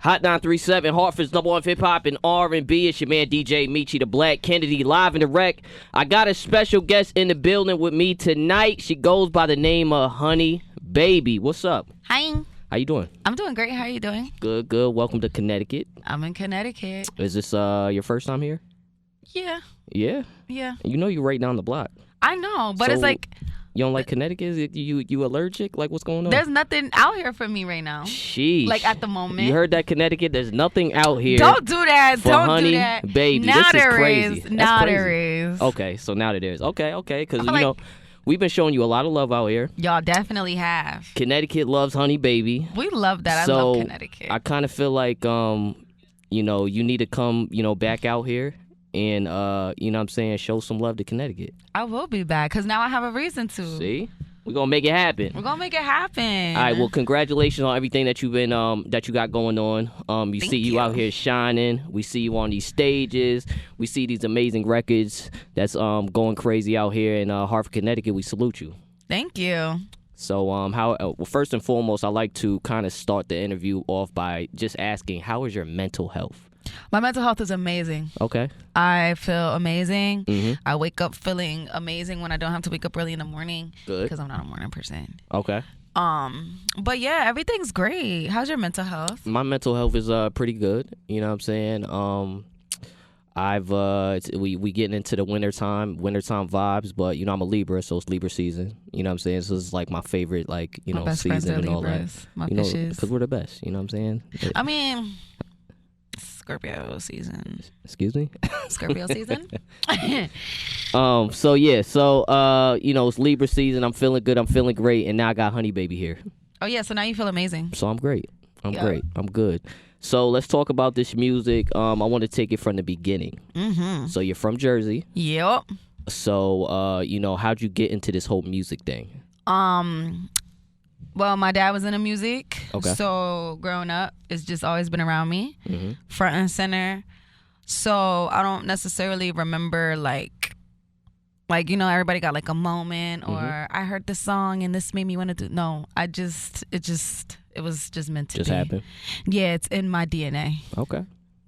Hot 937, Hartford's #1 hip-hop and R&B. It's your man DJ Meechie, the Black Kennedy, live in the rec. I got a special guest in the building with me tonight. She goes by the name of Honey Baby. What's up? Hi. How you doing? I'm doing great. How are you doing? Good, good. Welcome to Connecticut. I'm in Connecticut. Is this your first time here? Yeah. Yeah? Yeah. You know you right down the block. I know, but So, it's like... You don't like Connecticut? Is it, you allergic? Like, what's going on? There's nothing out here for me right now. Sheesh. Like, at the moment. You heard that, Connecticut? There's nothing out here. Don't do that. For Don't Honey do that. Baby. Now This is there crazy. is. Now crazy. there is. Okay, so now that there is. Okay. Because, like- know, we've been showing you a lot of love out here. Y'all definitely have. Connecticut loves Honey Baby. We love that. So, I love Connecticut. I kind of feel like, you need to come, back out here and, you know what I'm saying, show some love to Connecticut. I will be back because now I have a reason to. See? We're going to make it happen. We're going to make it happen. All right, well, congratulations on everything that you've been that you got going on. You Thank see you out here shining. We see you on these stages. We see these amazing records that's going crazy out here in Hartford, Connecticut. We salute you. Thank you. So, well, first and foremost, I like to kind of start the interview off by just asking, how is your mental health? My mental health is amazing. Okay. I feel amazing. Mm-hmm. I wake up feeling amazing when I don't have to wake up early in the morning. Good. Because I'm not a morning person. Okay. But yeah, everything's great. How's your mental health? My mental health is pretty good. You know what I'm saying? We getting into the wintertime vibes, but I'm a Libra, so it's Libra season. You know what I'm saying? So it's like my favorite, like, My best friends season are and all Libras. that. My fishes. Because we're the best. You know what I'm saying? I mean, Scorpio season. Excuse me? Scorpio season? It's Libra season. I'm feeling good. I'm feeling great. And now I got Honey Baby here. Oh, yeah. So now you feel amazing. So I'm great. I'm Yeah. great. I'm good. So let's talk about this music. I want to take it from the beginning. Mm-hmm. So you're from Jersey. Yep. So, how'd you get into this whole music thing? Well, my dad was into music. Okay. So growing up, it's just always been around me, Mm-hmm. front and center. So I don't necessarily remember like everybody got like a moment or I heard this song and this made me want to do. No, it was just meant to be. Just happened? Yeah, it's in my DNA. Okay.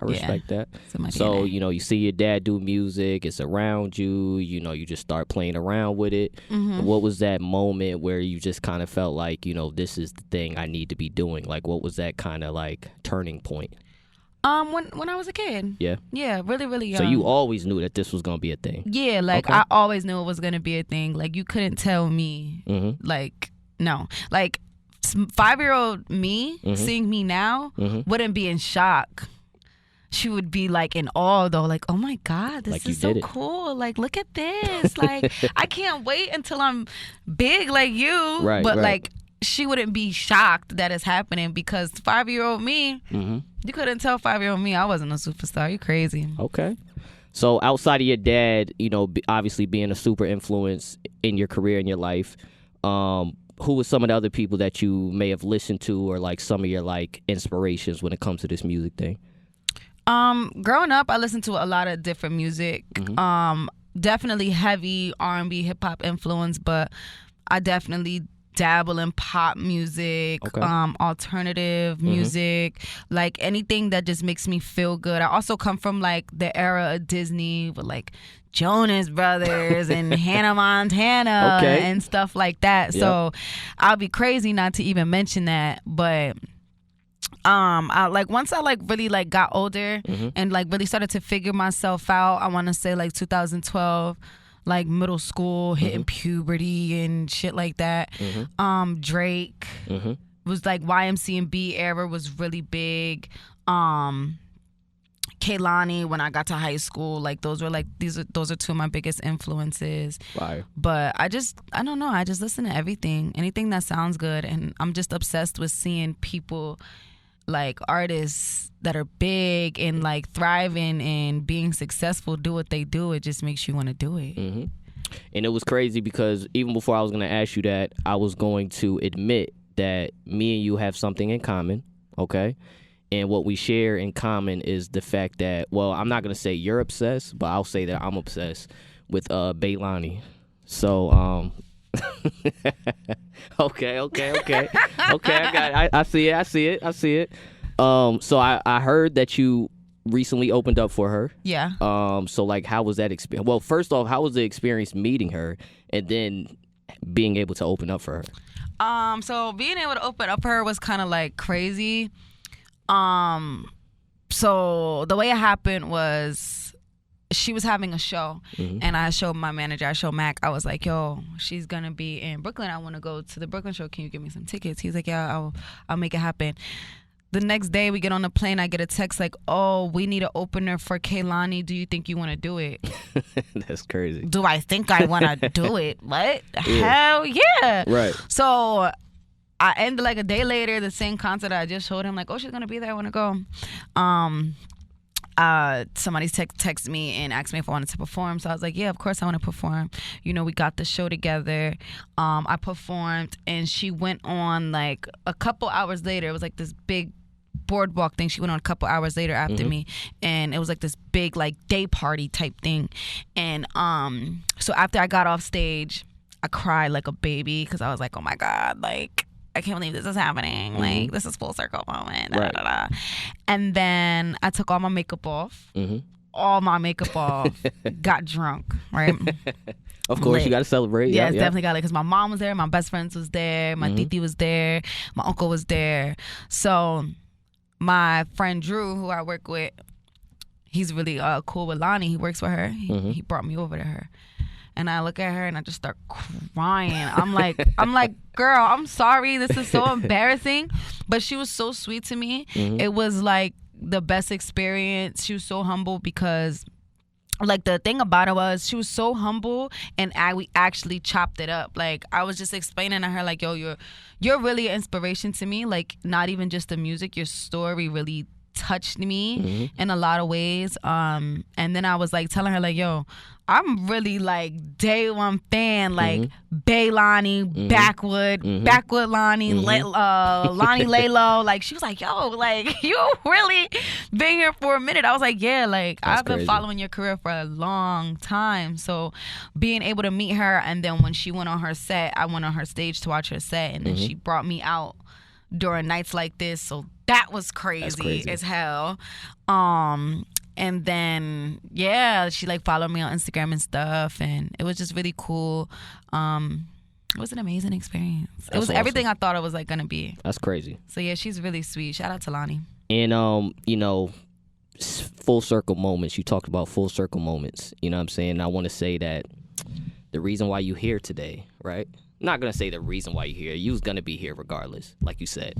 I respect that. It's in my So, DNA. you see your dad do music, it's around you, you just start playing around with it. Mm-hmm. What was that moment where you just kind of felt like, this is the thing I need to be doing? Like, what was that kind of like turning point? When I was a kid. Yeah. Yeah, really, really young. So you always knew that this was going to be a thing? Yeah, like Okay. I always knew it was gonna be a thing. Like you couldn't tell me, Mm-hmm. like no, like 5-year-old me seeing me now wouldn't be in shock. She would be like in awe though, like, oh my God, this Like you is so did it. cool. Like, look at this. Like, I can't wait until I'm big like you. Right, but right. like, she wouldn't be shocked that it's happening because 5-year-old me, you couldn't tell 5-year-old me I wasn't a superstar. You crazy. Okay. So outside of your dad, obviously being a super influence in your career and your life, who were some of the other people that you may have listened to or like some of your like inspirations when it comes to this music thing? Growing up, I listened to a lot of different music. Definitely heavy R&B, hip hop influence, but I definitely dabble in pop music, Okay. Alternative music, like anything that just makes me feel good. I also come from like the era of Disney with like Jonas Brothers and Hannah Montana Okay. and stuff like that. Yep. So I'll be crazy not to even mention that, but I like once I like really like got older and like really started to figure myself out. I want to say like 2012, like middle school, hitting puberty and shit like that. Drake was like YMC and B era was really big. Kehlani when I got to high school, like those are two of my biggest influences. Fire. But I don't know, I just listen to anything that sounds good, and I'm just obsessed with seeing people like artists that are big and like thriving and being successful do what they do. It just makes you want to do it. And it was crazy because even before I was going to ask you that, I was going to admit that me and you have something in common, okay? And what we share in common is the fact that, well, I'm not going to say you're obsessed, but I'll say that I'm obsessed with Bailani. So, okay. I got it. I see it. So I heard that you recently opened up for her. Yeah. So like, how was that experience? Well, first off, how was the experience meeting her, and then being able to open up for her? So being able to open up for her was kind of like crazy. So the way it happened was she was having a show, and I showed my manager, I showed Mac, I was like, yo, she's gonna be in Brooklyn, I want to go to the Brooklyn show, can you give me some tickets? He's like, yeah, I'll make it happen. The next day we get on the plane, I get a text like, oh, we need an opener for Kehlani, do you think you want to do it? That's crazy. Do I think I want to do it? What? Yeah. Hell yeah. Right. So I ended like a day later, the same concert I just showed him, like, oh, she's gonna be there, I want to go. Somebody texted me and asked me if I wanted to perform, so I was like, yeah, of course I want to perform. You know, we got the show together. I performed, and she went on like a couple hours later. It was like this big boardwalk thing. She went on a couple hours later after me, and it was like this big like day party type thing. And so after I got off stage, I cried like a baby because I was like, oh my God, like, I can't believe this is happening. Like, this is full circle moment. Right. Da, da, da. And then I took all my makeup off. All my makeup off. Got drunk, right? Of course, Lit. you got to celebrate. Yeah, definitely got it. Because my mom was there, my best friends was there, my titi was there, my uncle was there. So my friend Drew, who I work with, he's really cool with Lonnie. He works with her. He brought me over to her. And I look at her and I just start crying. I'm like, girl, I'm sorry. This is so embarrassing. But she was so sweet to me. It was like the best experience. She was so humble because, like, the thing about it was she was so humble, and we actually chopped it up. Like, I was just explaining to her, like, yo, you're really an inspiration to me. Like, not even just the music, your story really touched me in a lot of ways. And then I was like telling her, like, yo, I'm really like day one fan, like Bay Lonnie, Backwood Lonnie, Lonnie Laylo. Like, she was like, yo, like, you really been here for a minute. I was like, yeah, like, I've been following your career for a long time. So being able to meet her, and then when she went on her set, I went on her stage to watch her set, and then she brought me out during nights like this. So that was crazy as hell. And then, yeah, she like followed me on Instagram and stuff, and it was just really cool. It was an amazing experience. It was awesome. Everything I thought it was like gonna be. That's crazy. So yeah, she's really sweet. Shout out to Lonnie. And you know, full circle moments. You talked about full circle moments. You know what I'm saying? I want to say that the reason why you here today, right? I'm not gonna say the reason why you're here. You was gonna be here regardless, like you said.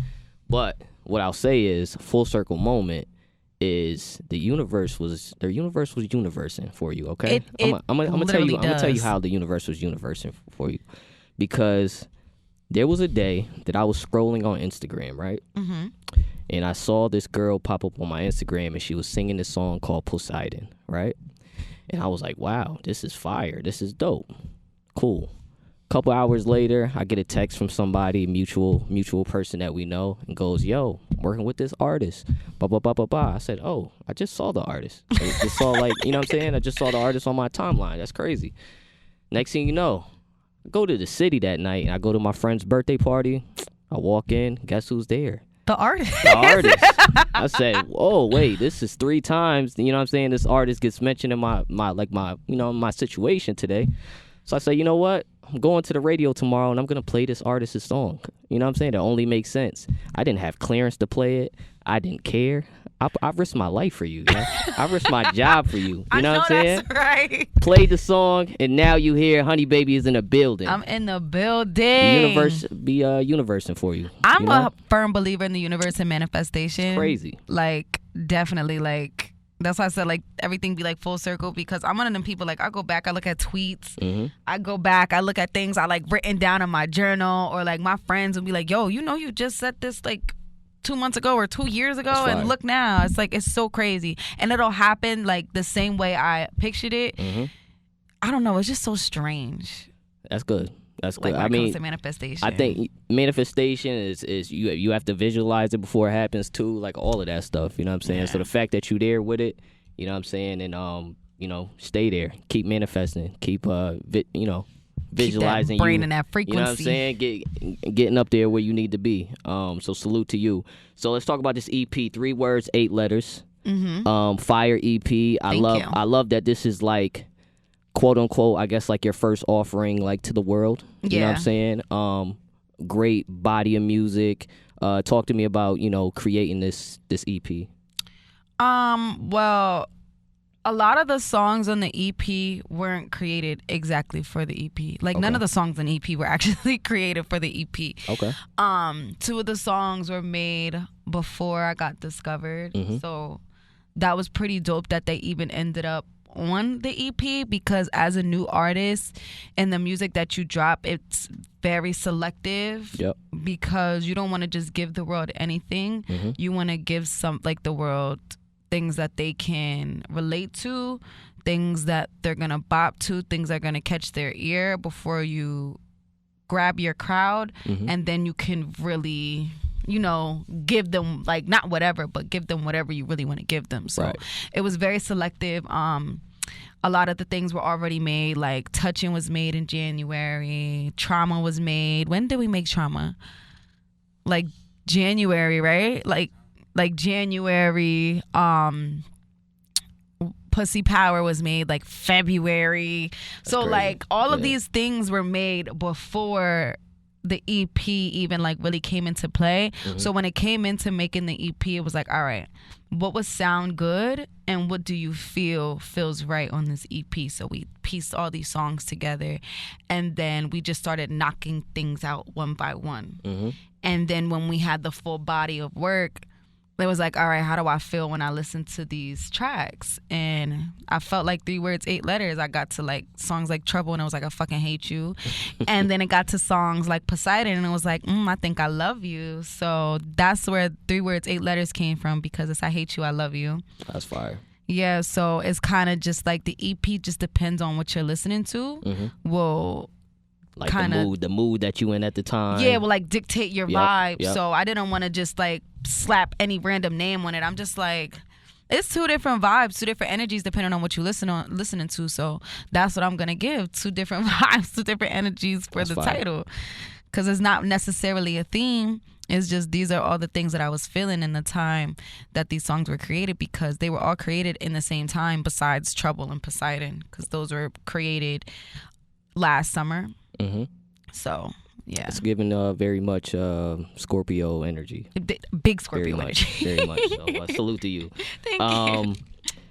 But what I'll say is, full circle moment is the universe was universing for you. Okay, I'm gonna tell you. I'm gonna tell you how the universe was universing for you, because there was a day that I was scrolling on Instagram, right? And I saw this girl pop up on my Instagram, and she was singing this song called Poseidon, right? And I was like, wow, this is fire. This is dope. Cool. Couple hours later, I get a text from somebody, mutual person that we know, and goes, yo, I'm working with this artist, blah, blah, blah, blah, blah. I said, oh, I just saw the artist. I just saw, like, you know what I'm saying? I just saw the artist on my timeline. That's crazy. Next thing you know, I go to the city that night, and I go to my friend's birthday party. I walk in, guess who's there? The artist. The artist. I said, "Whoa, wait! This is 3 times. You know what I'm saying? This artist gets mentioned in my situation today." So I said, "You know what? I'm going to the radio tomorrow, and I'm gonna play this artist's song. You know what I'm saying? That only makes sense. I didn't have clearance to play it. I didn't care. I risked my life for you. Yeah? I risked my job for you. You know what I'm saying? That's right. Played the song, and now you hear Honey Baby is in the building. I'm in the building. The universe be universing for you. I'm a firm believer in the universe and manifestation. It's crazy. Like, definitely, like, that's why I said, like, everything be like full circle, because I'm one of them people, like, I go back, I look at tweets, I go back, I look at things I like written down in my journal, or like my friends will be like, yo, you know, you just said this like 2 months ago or 2 years ago, and look now. It's like, it's so crazy, and it'll happen like the same way I pictured it. I don't know, it's just so strange. That's good. That's good. Like, when it comes to manifestation, I think manifestation is you have to visualize it before it happens too, like all of that stuff. You know what I'm saying? Yeah. So the fact that you there with it, you know what I'm saying, and you know, stay there, keep manifesting, keep visualizing keep that brain you, in that frequency. You know what I'm saying? Getting up there where you need to be. So salute to you. So let's talk about this EP. 3 words, 8 letters. Fire EP. I love that this is like, quote unquote, I guess like your first offering like to the world. You know what I'm saying? Great body of music. Talk to me about, you know, creating this EP. Well, a lot of the songs on the EP weren't created exactly for the EP. Like none of the songs on the EP were actually created for the EP. Okay. 2 of the songs were made before I got discovered. So that was pretty dope that they even ended up on the EP, because as a new artist and the music that you drop, it's very selective. Because you don't want to just give the world anything. You want to give the world things that they can relate to, things that they're gonna bop to, things that are gonna catch their ear before you grab your crowd. And then you can really, you know, give them like not whatever, but give them whatever you really want to give them. So it was very selective. A lot of the things were already made. Like Touchin was made in January. Trauma was made. When did we make Trauma? Like January, right? Like January. Pussy Power was made like February. So like all of these things were made before the EP even like really came into play. So when it came into making the EP, it was like, all right, what would sound good and what do you feel feels right on this EP? So we pieced all these songs together, and then we just started knocking things out one by one. And then when we had the full body of work, it was like, all right, how do I feel when I listen to these tracks? And I felt like 3 words, 8 letters. I got to like songs like Trouble, and I was like, I fucking hate you. And then it got to songs like Poseidon, and it was like, I think I love you. So that's where 3 words, 8 letters came from, because it's I hate you, I love you. That's fire. Yeah, so it's kind of just like the EP just depends on what you're listening to. Well, like the mood that you in at the time. Yeah, will like dictate your vibe. So I didn't want to just like slap any random name on it. I'm just like, it's 2 different vibes, 2 different energies depending on what you listening to. So that's what I'm gonna give. 2 different vibes, 2 different energies for the title. Because it's not necessarily a theme. It's just these are all the things that I was feeling in the time that these songs were created, because they were all created in the same time besides Trouble and Poseidon, because those were created last summer. So yeah, it's given very much Scorpio energy. Big Scorpio energy. Very much. So salute to you. Thank you.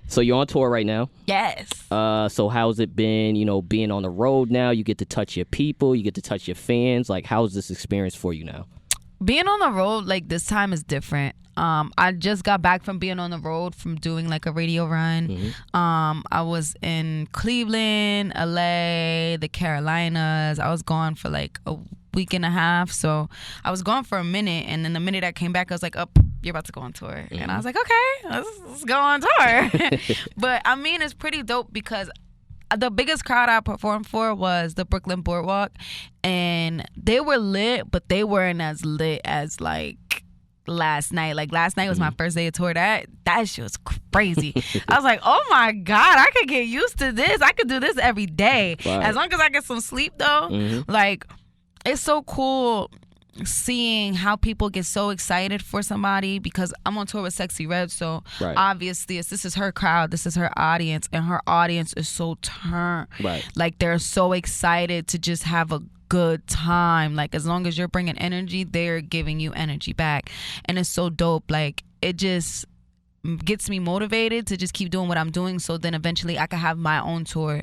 So you're on tour right now. Yes. So how's it been? You know, being on the road now. You get to touch your people. You get to touch your fans. Like, how's this experience for you now? Being on the road like this time is different. I just got back from being on the road from doing like a radio run. I was in Cleveland, LA, the Carolinas. I was gone for like a week and a half. So I was gone for a minute, and then the minute I came back, I was like, you're about to go on tour. And I was like, okay, let's go on tour. But I mean, it's pretty dope because the biggest crowd I performed for was the Brooklyn Boardwalk, and they were lit, but they weren't as lit as like last night. Like last night was my first day of tour. That shit was crazy. I was like, oh my God, I could get used to this. I could do this every day. Right. As long as I get some sleep though. Like, it's so cool seeing how people get so excited for somebody, because I'm on tour with Sexyy Red, so obviously this is her crowd, this is her audience, and her audience is so turned. Like, they're so excited to just have a good time. Like, as long as you're bringing energy, they're giving you energy back, and it's so dope. Like, it just gets me motivated to just keep doing what I'm doing, so then eventually I can have my own tour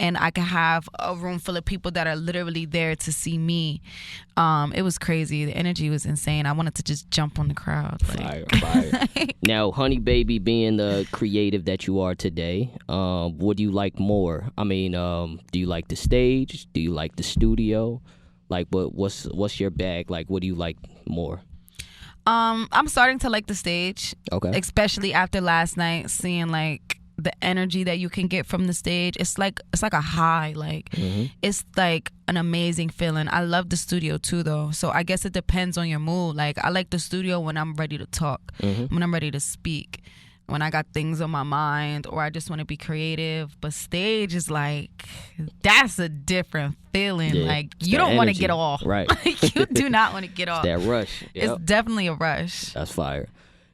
and I can have a room full of people that are literally there to see me. It was crazy. The energy was insane. I wanted to just jump on the crowd. Fire. Now, Honey Baby, being the creative that you are today, what do you like more? I mean, do you like the stage? Do you like the studio? Like, what's your bag? Like, what do you like more? I'm starting to like the stage. Okay. Especially after last night, seeing like the energy that you can get from the stage. It's like a high. Like it's like an amazing feeling. I love the studio too though. So I guess it depends on your mood. Like, I like the studio when I'm ready to talk, when I'm ready to speak. when I got things on my mind or I just want to be creative. But stage is like, that's a different feeling. Yeah, like, you don't want to get off. Right. Like, you do not want to get off. That rush. Yep. It's definitely a rush. That's fire.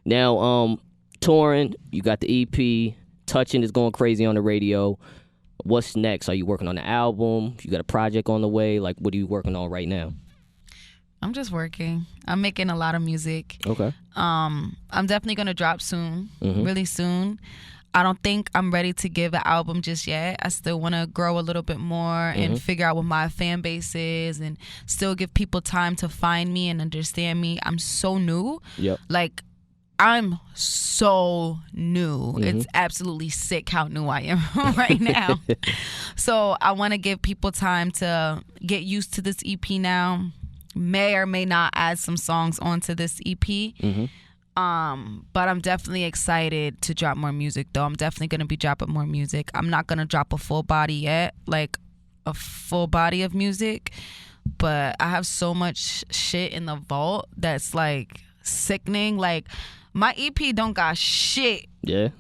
Now, touring, you got the EP. Touchin is going crazy on the radio. What's next? Are you working on the album? You got a project on the way? Like, what are you working on right now? I'm just working. I'm making a lot of music. Okay. I'm definitely gonna drop soon, Mm-hmm. really soon. I don't think I'm ready to give an album just yet. I still want to grow a little bit more and figure out what my fan base is and still give people time to find me and understand me. I'm so new. Yep. Like, I'm so new. It's absolutely sick how new I am right now. So I want to give people time to get used to this EP now. May or may not add some songs onto this EP. But I'm definitely excited to drop more music, though. I'm definitely going to be dropping more music. I'm not going to drop a full body yet, like a full body of music. But I have so much shit in the vault that's like sickening. Like, my EP don't got shit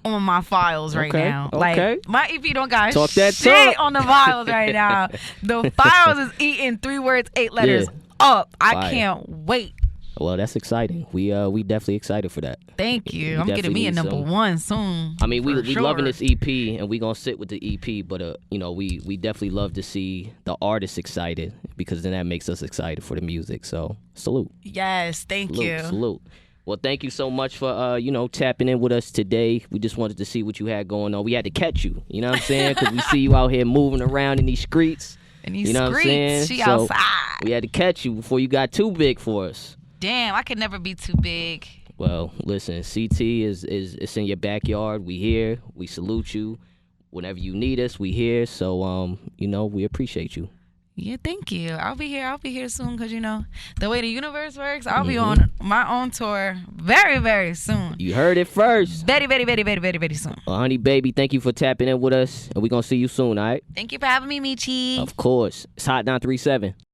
on my files right now. Like, my EP don't got shit on the files right now. The files is eating 3 words, 8 letters up. I can't wait. Well, that's exciting. We definitely excited for that. Thank you. I'm getting me a number one soon. I mean, we loving this EP, and we gonna sit with the EP. But we definitely love to see the artists excited, because then that makes us excited for the music. So salute. Yes, thank you. Salute. Well, thank you so much for tapping in with us today. We just wanted to see what you had going on. We had to catch you. You know what I'm saying? Because we see you out here moving around in these streets. You know what I'm saying? She so outside. We had to catch you before you got too big for us. Damn, I could never be too big. Well, listen, CT is in your backyard. We here. We salute you. Whenever you need us, we here. So, we appreciate you. Yeah, thank you. I'll be here soon, because, the way the universe works, I'll be on my own tour very, very soon. You heard it first. Very, very, very, very, very, very soon. Well, honey, baby, thank you for tapping in with us, and we're going to see you soon, all right? Thank you for having me, Meechie. Of course. It's Hot 937.